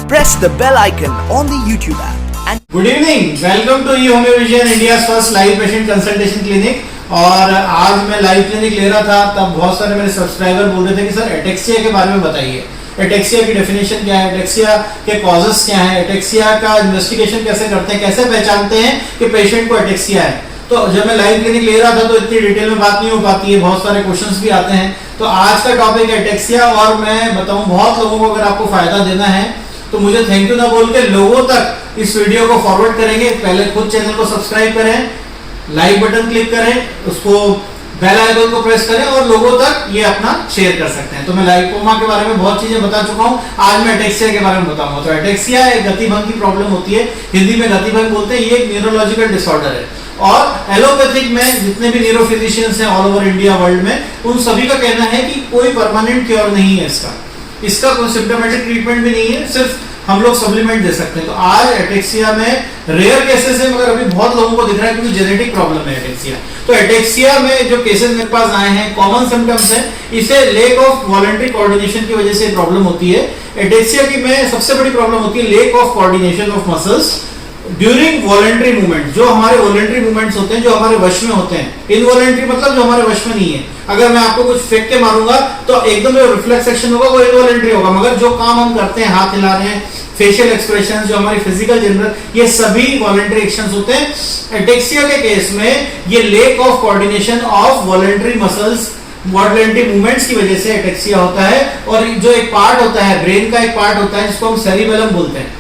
Press the bell icon on the YouTube app. And good evening, welcome to Homeo Vision India first live patient consultation clinic. और आज मैं live clinic ले रहा था, तब बहुत सारे मेरे सब्सक्राइबर बोल रहे थे कि सर एटेक्सिया के बारे में बताइए, एटेक्सिया की डेफिनेशन क्या है, एटेक्सिया के कॉजेस क्या है, एटेक्सिया का इन्वेस्टिगेशन कैसे करते हैं, कैसे पहचानते हैं कि पेशेंट को एटेक्सिया है। तो जब मैं लाइव क्लिनिक ले रहा था तो इतनी डिटेल में बात नहीं हो पाती है, बहुत सारे क्वेश्चंस भी आते हैं। तो आज का टॉपिक है एटेक्सिया, और मैं बताऊं बहुत लोगों को अगर आपको फायदा देना है तो मुझे थैंक यू ना बोल के लोगों तक इस वीडियो को फॉरवर्ड करेंगे। पहले खुद चैनल को सब्सक्राइब करें, लाइक बटन क्लिक करें, उसको बेल आइकन को प्रेस करें और लोगों तक ये अपना शेयर कर सकते हैं। तो मैं लाइकोमा के बारे में बहुत चीजें बता चुका हूं, आज मैं एटेक्सिया के बारे में बताऊंगा। तो एटेक्सिया एक गतिभंग की प्रॉब्लम होती है, हिंदी में गतिभंग बोलते हैं। ये एक न्यूरोलॉजिकल डिसऑर्डर है और एलोपैथिक में जितने भी न्यूरो फिजिशियंस हैं ऑल ओवर इंडिया वर्ल्ड में, उन सभी का कहना है कि कोई परमानेंट क्योर नहीं है इसका कोई सिम्टोमेटिक ट्रीटमेंट भी नहीं है, सिर्फ हम लोग सप्लीमेंट दे सकते हैं। तो आज एटेक्सिया में रेयर केसेस है, मगर अभी बहुत लोगों को दिख रहा है क्योंकि जेनेटिक प्रॉब्लम है एटेक्सिया। तो एटेक्सिया में जो केसेस मेरे पास आए हैं, कॉमन सिम्टम्स हैं, इसे लेक ऑफ वॉलंटरी कोऑर्डिनेशन की वजह से प्रॉब्लम होती है। एटेक्सिया की में सबसे बड़ी प्रॉब्लम होती है lake of coordination of muscles during voluntary movement. जो हमारे वॉलंटरी मूवमेंट्स होते हैं, जो हमारे वश में होते हैं। इनवॉलंटरी मतलब जो हमारे वश में नहीं है। अगर मैं आपको कुछ फेंक के मारूंगा तो एकदम जो रिफ्लेक्स एक्शन होगा वो इनवॉलंटरी होगा, मगर जो काम हम करते हैं, हाथ हिला रहे हैं, फेशियल एक्सप्रेशन, जो हमारी फिजिकल जनरल, ये सभी वॉलंटरी एक्शंस होते हैं। एटेक्सिया के केस में ये lake of coordination of voluntary muscles, voluntary movements की वजह से एटेक्सिया होता है। और जो एक पार्ट होता है, ब्रेन का एक पार्ट होता है जिसको हम सेरिबेलम बोलते हैं।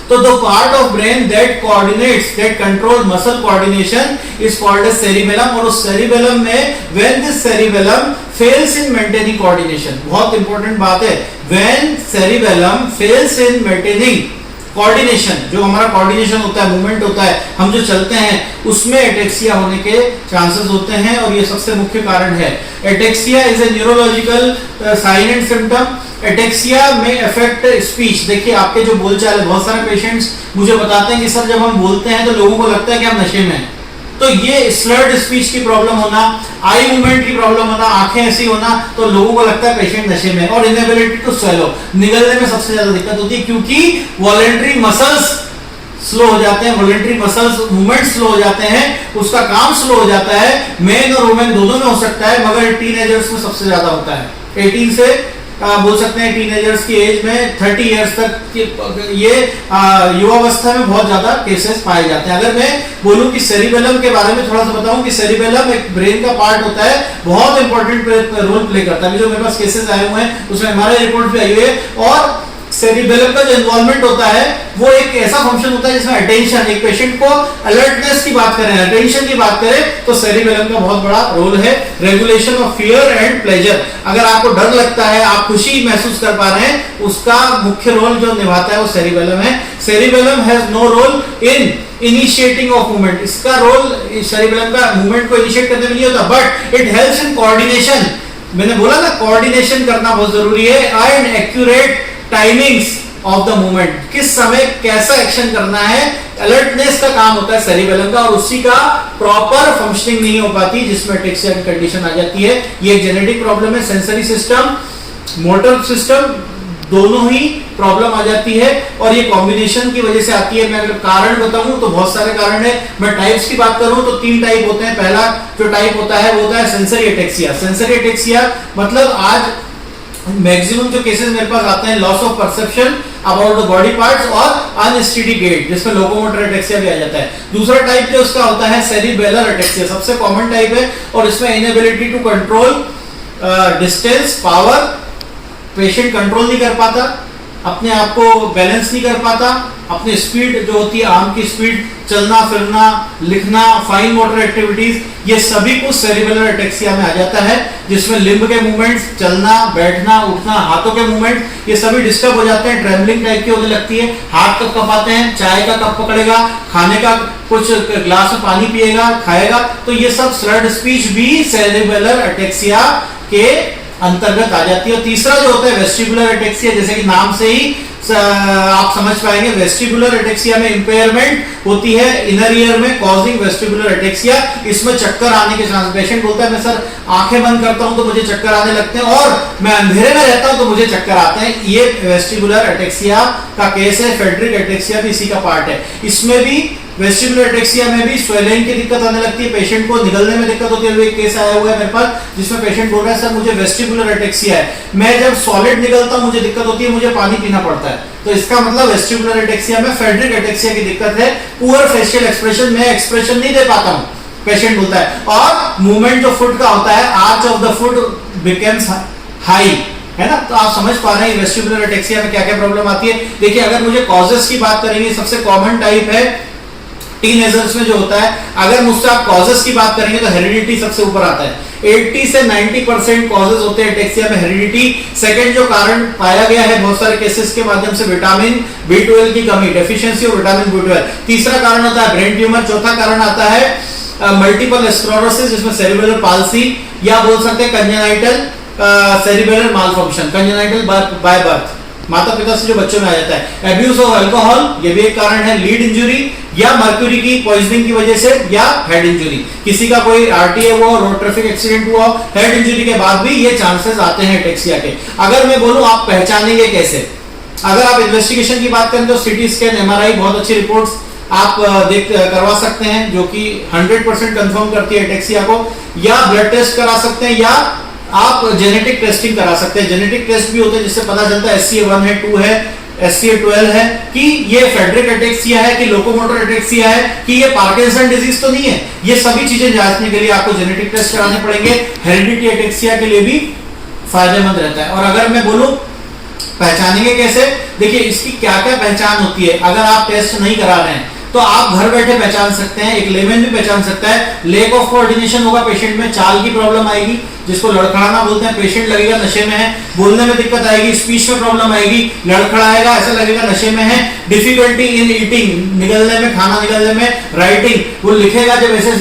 तो the part of brain that coordinates, that control muscle coordination is called as cerebellum। और उस cerebellum में when this cerebellum fails in maintaining coordination, बहुत इंपॉर्टेंट बात है, when cerebellum fails in maintaining coordination, जो हमारा कोऑर्डिनेशन होता है, मूवमेंट होता है, हम जो चलते हैं, उसमें एटेक्सिया होने के चांसेस होते हैं और ये सबसे मुख्य कारण है। Ataxia is a neurological sign and symptom. Ataxia में अफेक्ट स्पीच। देखिए आपके जो बोलचाल है, बहुत सारे पेशेंट्स मुझे बताते हैं कि सर जब हम बोलते हैं तो लोगों को लगता है कि हम नशे में हैं। तो ये स्लर्ड स्पीच की प्रॉब्लम होना, आई मूवमेंट की प्रॉब्लम होना, आंखें ऐसी होना, तो लोगों को लगता है पेशेंट नशे में। और इनएबिलिटी टू स्वेलो, निगलने में सबसे ज्यादा दिक्कत होती है क्योंकि वॉलंटरी मसल्स स्लो हो जाते हैं, वॉलंटरी मसल्स मूवमेंट स्लो हो जाते हैं, उसका काम स्लो हो जाता है। मेन और वुमेन दोनों में हो सकता है, मगर टीनेजर्स में सबसे ज्यादा होता है। 18 से बोल सकते हैं टीनेजर्स की एज में 30 इयर्स तक ये युवावस्था में बहुत ज्यादा केसेस पाए जाते हैं। अगर मैं बोलूं कि सेरिबेलम के बारे में थोड़ा सा बताऊं कि सेरिबेलम एक ब्रेन का पार्ट होता है, बहुत इंपॉर्टेंट रोल प्ले करता है। जो मेरे पास केसेस आए हुए हैं उसमें हमारे रिपोर्ट भी आई हुई है। और सेरिबेलम का जो इन्वॉल्वमेंट होता है वो एक ऐसा फंक्शन होता है जिसमें अटेंशन, एक पेशेंट को अलर्टनेस की बात करें, अटेंशन की बात करें, तो सेरिबेलम का बहुत बड़ा रोल है। Regulation of fear and pleasure, अगर आपको डर लगता है, आप खुशी महसूस कर पा रहे हैं, उसका मुख्य रोल जो निभाता है वो सेरिबेलम है। Cerebellum has no role in initiating of movement. इसका रोल सेरिबेलम का मूवमेंट को इनिशिएट करने में नहीं होता, but it helps in coordination. मैंने बोला ना, कोऑर्डिनेशन करना बहुत जरूरी है। And accurate timings of the movement, किस समय कैसा एक्शन करना है, अलर्टनेस का काम होता है सेरिबेलम का, और उसी का प्रॉपर फंक्शनिंग नहीं हो पाती जिसमें एटेक्सिया की कंडीशन आ जाती है। ये एक जेनेटिक प्रॉब्लम है। सेंसरी सिस्टम, मोटर सिस्टम, दोनों ही प्रॉब्लम आ जाती है और ये कॉम्बिनेशन की वजह से आती है। मैं अगर कारण बताऊं तो बहुत सारे कारण है। मैं टाइप्स की बात करूं तो 3 टाइप होते हैं। पहला जो टाइप होता है वो होता है सेंसरी एटेक्सिया। सेंसरी एटेक्सिया मतलब आज मैक्सिमम जो केसेस मेरे पास आते हैं, loss of perception about the body parts और अनस्टेडी गेट, जिसमें लोकोमोटर एटेक्सिया भी आ जाता है। दूसरा टाइप जो उसका होता है सेरिबेलर एटेक्सिया, सबसे कॉमन टाइप है, और इसमें inability to control distance, power, patient control नहीं कर पाता, अपने आप को बैलेंस नहीं कर पाता, अपनी स्पीड जो होती है, आर्म की स्पीड, चलना फिरना, लिखना, फाइन मोटर एक्टिविटीज, ये सभी कुछ सेरिबेलर एटेक्सिया में आ जाता है, जिसमें लिम्ब के मूवमेंट्स, चलना बैठना उठना, हाथों के मूवमेंट, ये सभी डिस्टर्ब हो जाते हैं। ट्रेमलिंग टाइप की होने लगती है, हाथ कब कपाते हैं, चाय का कप पकड़ेगा, खाने का कुछ ग्लास में पानी पिएगा, खाएगा, तो ये सब स्लर्ड स्पीच भी सेरिबेलर एटेक्सिया के अंतर्गत आ जाती है। और तीसरा जो होता है वेस्टिबुलर एटेक्सिया, जैसे कि नाम से ही आप समझ पाएंगे। वेस्टिबुलर एटेक्सिया में इंपेयरमेंट होती है इनर ईयर में, कॉजिंग वेस्टिबुलर एटेक्सिया। इसमें चक्कर आने के चांस, पेशेंट बोलता है मैं सर आंखें बंद करता हूं तो मुझे चक्कर आने लगते हैं और मैं अंधेरे में रहता हूं तो मुझे चक्कर आते हैं। ये वेस्टिबुलर एटेक्सिया का केस है। फेड्रिक एटेक्सिया भी इसी का पार्ट है। इसमें भी वेस्टिबुलर एटेक्सिया में भी स्वेलिंग की दिक्कत आने लगती है, पेशेंट को निगलने में दिक्कत होती है। एक केस आया हुआ है मेरे पास जिसमें पेशेंट बोल रहा है सर मुझे वेस्टिबुलर एटेक्सिया है, मैं जब सॉलिड निकलता हूं मुझे दिक्कत होती है, मुझे पानी पीना पड़ता है। तो इसका मतलब वेस्टिबुलर एटेक्सिया में फेड्रिक एटेक्सिया की दिक्कत है। पुअर फेशियल एक्सप्रेशन, मैं एक्सप्रेशन नहीं दे पाता हूं, पेशेंट बोलता है। और मूवमेंट जो फुट का होता है, arch of the foot becomes high, है ना। तो आप समझ पा रहे हैं वेस्टिबुलर एटेक्सिया में क्या क्या प्रॉब्लम आती है। देखिए अगर मुझे कॉजेस की बात करेंगे, सबसे कॉमन टाइप है टीनेजर्स में जो होता है। अगर मुझसे आप कॉजेस की बात करेंगे तो हेरिडिटी सबसे ऊपर आता है। 80 से 90% कॉजेस होते हैं एटेक्सिया में हेरिडिटी। सेकंड जो कारण पाया गया है बहुत सारे केसेस के माध्यम से, विटामिन B12 की कमी, डेफिशिएंसी ऑफ विटामिन B12। तीसरा कारण होता है ब्रेन ट्यूमर। चौथा कारण आता है मल्टीपल स्क्लेरोसिस, जिसमें सेरिब्रल पाल्सी या बोल सकते हैं congenital cerebral malfunction, congenital by birth, माता पिता से जो बच्चों में आ जाता है। एब्यूज ऑफ अल्कोहल, ये भी एक कारण है। लीड इंजरी या मर्क्यूरी की पॉइजनिंग की वजह से, या हेड इंजरी, किसी का कोई आरटीए हुआ, रोड ट्रैफिक एक्सीडेंट हुआ, हेड इंजरी के बाद भी ये चांसेस आते हैं एटेक्सिया के। अगर मैं बोलूं आप पहचानेंगे कैसे, अगर आप इन्वेस्टिगेशन की बात करें तो सीटी स्कैन, एमआरआई, बहुत अच्छी रिपोर्ट्स आप करवा सकते हैं जो कि 100% कंफर्म करती है एटेक्सिया को, या ब्लड टेस्ट करा सकते हैं, या आप जेनेटिक टेस्टिंग करा सकते हैं। जेनेटिक टेस्ट भी होते हैं जिससे पता चलता है SCA1 है, 2 है, SCA12 है कि ये फेड्रिक एटेक्सिया है कि लोकोमोटर एटेक्सिया है कि ये पार्किंसन डिजीज तो नहीं है। ये सभी चीजें जांचने के लिए आपको जेनेटिक टेस्ट कराने पड़ेंगे। हेरिडिटी एटेक्सिया के लिए भी फायदेमंद रहता है। और अगर मैं बोलूं पहचानेंगे कैसे, देखिए इसकी क्या क्या पहचान होती है। अगर आप टेस्ट नहीं करा रहे हैं तो आप घर बैठे पहचान सकते हैं, एक लेमन भी पहचान सकता है। लेक ऑफ कोऑर्डिनेशन होगा पेशेंट में, चाल की प्रॉब्लम आएगी जिसको लड़खड़ाना बोलते हैं, पेशेंट लगेगा नशे में है, बोलने में दिक्कत आएगी, स्पीच में प्रॉब्लम आएगी, लड़खड़ाएगा, ऐसा लगेगा नशे में है। डिफिकल्टी इन ईटिंग, निगलने में, खाना निगलने में, राइटिंग, वो लिखेगा जब ऐसे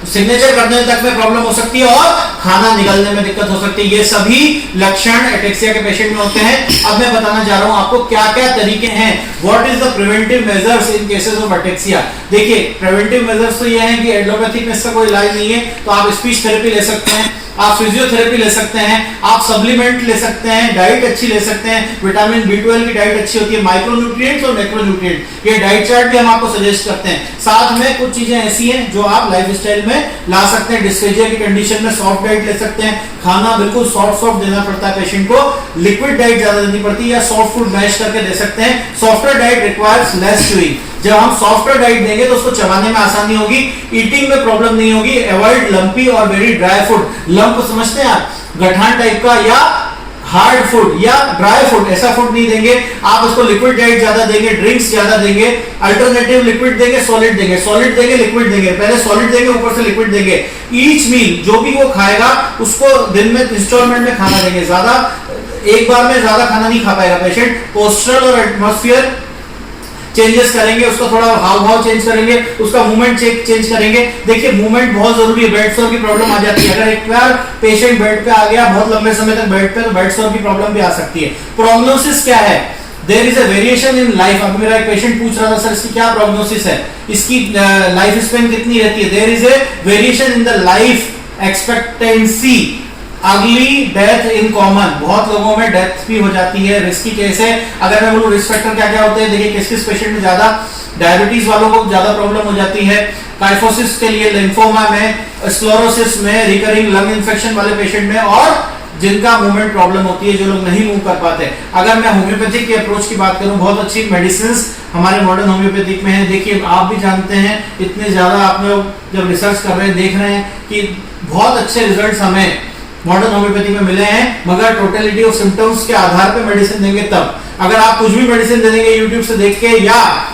सिग्नेचर करने तक में प्रॉब्लम हो सकती है और खाना निगलने में दिक्कत हो सकती है। ये सभी लक्षण एटेक्सिया के पेशेंट में होते हैं। अब मैं बताना चाह रहा हूं आपको क्या क्या तरीके हैं, what is the preventive measures in cases of ataxia. देखिए प्रिवेंटिव मेजर्स तो ये हैं कि एलोपैथिक में इसका कोई इलाज नहीं है, तो आप स्पीच थेरेपी ले सकते हैं, आप फिजियोथेरेपी ले सकते हैं, आप सप्लीमेंट ले सकते हैं, डाइट अच्छी ले सकते हैं। विटामिन B12 की डाइट अच्छी होती है, माइक्रोन्यूट्रिएंट्स और मैक्रोन्यूट्रिएंट, ये डाइट चार्ट भी हम आपको सजेस्ट करते हैं। साथ में कुछ चीजें ऐसी हैं जो आप लाइफस्टाइल में ला सकते हैं। डिस्फेजिया की कंडीशन में सॉफ्ट डाइट ले सकते हैं, खाना बिल्कुल सॉफ्ट देना पड़ता है पेशेंट को, लिक्विड डाइट ज्यादा देनी पड़ती है, या सॉफ्ट फूड मैश करके दे सकते हैं। Software diet requires less chewing, जब हम सॉफ्टवेयर डाइट देंगे तो उसको चबाने में आसानी होगी, ईटिंग में प्रॉब्लम नहीं होगी। अवॉइड लंपी और वेरी ड्राई फूड, लंप समझते हैं आप, गठान टाइप का, या हार्ड फूड या ड्राई फूड, ऐसा फूड नहीं देंगे। आप उसको लिक्विड डाइट ज्यादा देंगे, ड्रिंक्स ज्यादा देंगे, अल्टरनेटिव लिक्विड देंगे, सॉलिड देंगे, सॉलिड देंगे, लिक्विड देंगे, पहले सॉलिड देंगे ऊपर से लिक्विड देंगे। ईच मील जो भी वो खाएगा उसको दिन में इंस्टॉलमेंट में खाना देंगे, ज्यादा एक बार में ज्यादा खाना नहीं खा पाएगा पेशेंट। पोस्चरल और एटमॉस्फेयर चेंजेस करेंगे, उसका थोड़ा हाव भाव चेंज करेंगे, उसका मूवमेंट चेंज करेंगे। देखिए मूवमेंट बहुत जरूरी है, बेड सोर की प्रॉब्लम आ जाती है। अगर एक बार पेशेंट बेड पे आ गया बहुत लंबे समय तक बेड पे, तो बेड सोर की प्रॉब्लम भी आ सकती है। प्रोग्नोसिस क्या है, there is a variation in life. अब मेरा एक पेशेंट पूछ रहा था सर इसकी क्या प्रोग्नोसिस है, इसकी लाइफ स्पेन कितनी रहती है। There is a variation in the life expectancy, early death in common, बहुत लोगों में डेथ भी हो जाती है, रिस्की केस है। अगर मैं बोलूं रिस्क फैक्टर क्या क्या होते हैं, देखिए किस किस पेशेंट में ज्यादा, डायबिटीज वालों को ज्यादा प्रॉब्लम हो जाती है, काइफोसिस के लिए, लिम्फोमा में, स्क्लेरोसिस में, रिकरिंग लंग इन्फेक्शन वाले पेशेंट में, और जिनका मूवमेंट प्रॉब्लम होती है, जो लोग नहीं मूव कर पाते। अगर मैं होम्योपैथिक की अप्रोच की बात करूं, बहुत अच्छी मेडिसिन हमारे मॉडर्न होम्योपैथिक में है। देखिए आप भी जानते हैं, इतने ज्यादा आप लोग जब रिसर्च कर रहे हैं देख रहे हैं कि बहुत अच्छे रिजल्ट्स हमें मॉडर्न होम्योपैथी में मिले हैं, मगर टोटलिटी ऑफ सिम्टम्स के आधार पे मेडिसिन देंगे तब। अगर आप कुछ भी मेडिसिन दे देंगे यूट्यूब से देख के या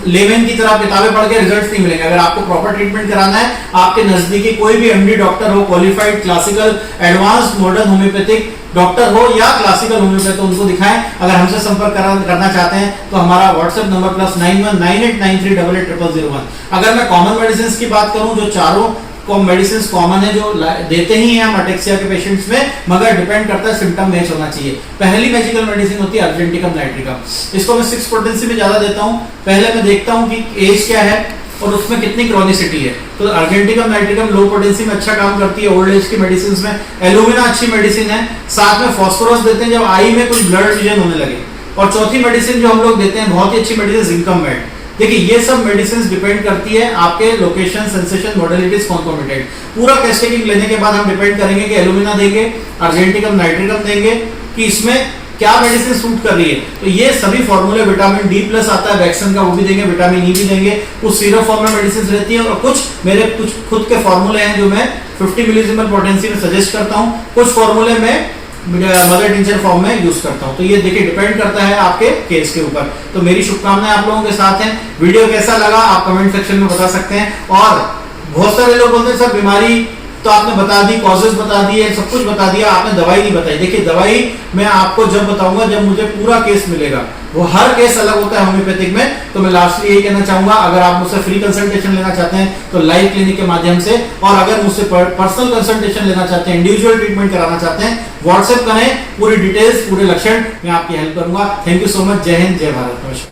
लेमन की तरह किताबें पढ़ के, रिजल्ट्स नहीं मिलेंगे। अगर आपको प्रॉपर ट्रीटमेंट कराना है, आपके नजदीकी कोई भी MD डॉक्टर हो, qualified classical advance modern homeopathic doctor हो या क्लासिकल होम्योपैथ, उनको दिखाएं। अगर हमसे संपर्क करना चाहते हैं तो हमारा व्हाट्सएप नंबर +919893880001। अगर मैं कॉमन मेडिसिन की बात करूं जो चारों मेडिसिन कॉमन है जो देते ही हैं हम अटेक्सिया के पेशेंट्स में, मगर डिपेंड करता है सिम्टम मैच होना चाहिए। पहली मैजिकल मेडिसिन होती है अर्जेंटिकम नाइट्रिकम। इसको मैं 6 पोटेंसी में ज्यादा देता हूँ। पहले मैं देखता हूँ कि एज क्या है और उसमें कितनी क्रॉनिसिटी है। तो अर्जेंटिकम नाइट्रिकम लो पोटेंसी में अच्छा काम करती है ओल्ड एज की मेडिसिन में। एलुमिना अच्छी मेडिसिन है। साथ में फास्फोरस देते हैं जब आई में कुछ ब्लड विजन होने लगे। और चौथी मेडिसिन जो हम लोग देते हैं बहुत ही अच्छी मेडिसिन जिंकम मेड। देखिए ये सब मेडिसिन डिपेंड करती है आपके लोकेशन, सेंसेशन, मॉडलिटीज, कॉन्कोमिटेंट। पूरा कैस्केडिंग लेने के बाद हम डिपेंड करेंगे कि एलुमिना देंगे, अर्जेंटिकम नाइट्रिकम देंगे, कि इसमें क्या मेडिसिन सूट कर रही है। तो ये सभी फॉर्मूले, विटामिन डी प्लस आता है वैक्सीन का, वो भी देंगे, विटामिन ई भी देंगे। कुछ सीरप फॉर्म में मेडिसिन रहती है और कुछ मेरे कुछ खुद के फॉर्मूले हैं जो मैं 50 मिलीसिमल पोटेंसी में सजेस्ट करता हूँ। कुछ फॉर्मूले में मदर टिंचर फॉर्म में यूज करता हूं। तो ये देखिए डिपेंड करता है आपके केस के ऊपर। तो मेरी शुभकामनाएं आप लोगों के साथ हैं। वीडियो कैसा लगा आप कमेंट सेक्शन में बता सकते हैं। और बहुत सारे लोग बोलते हैं सर बीमारी तो आपने बता दी, कॉजेस बता दिए, सब कुछ बता दिया, आपने दवाई नहीं बताई। देखिए दवाई मैं आपको जब बताऊंगा जब मुझे पूरा केस मिलेगा। वो हर केस अलग होता है होम्योपैथिक में। तो मैं लास्टली यही कहना चाहूंगा, अगर आप मुझसे फ्री कंसल्टेशन लेना चाहते हैं तो लाइव क्लिनिक के माध्यम से, और अगर मुझसे पर्सनल कंसल्टेशन लेना चाहते हैं, इंडिविजुअल ट्रीटमेंट कराना चाहते हैं, व्हाट्सएप करें। पूरी डिटेल्स, पूरे लक्षण मैं आपकी हेल्प करूंगा। Thank you so much. जय हिंद, जय भारत, नमस्कार।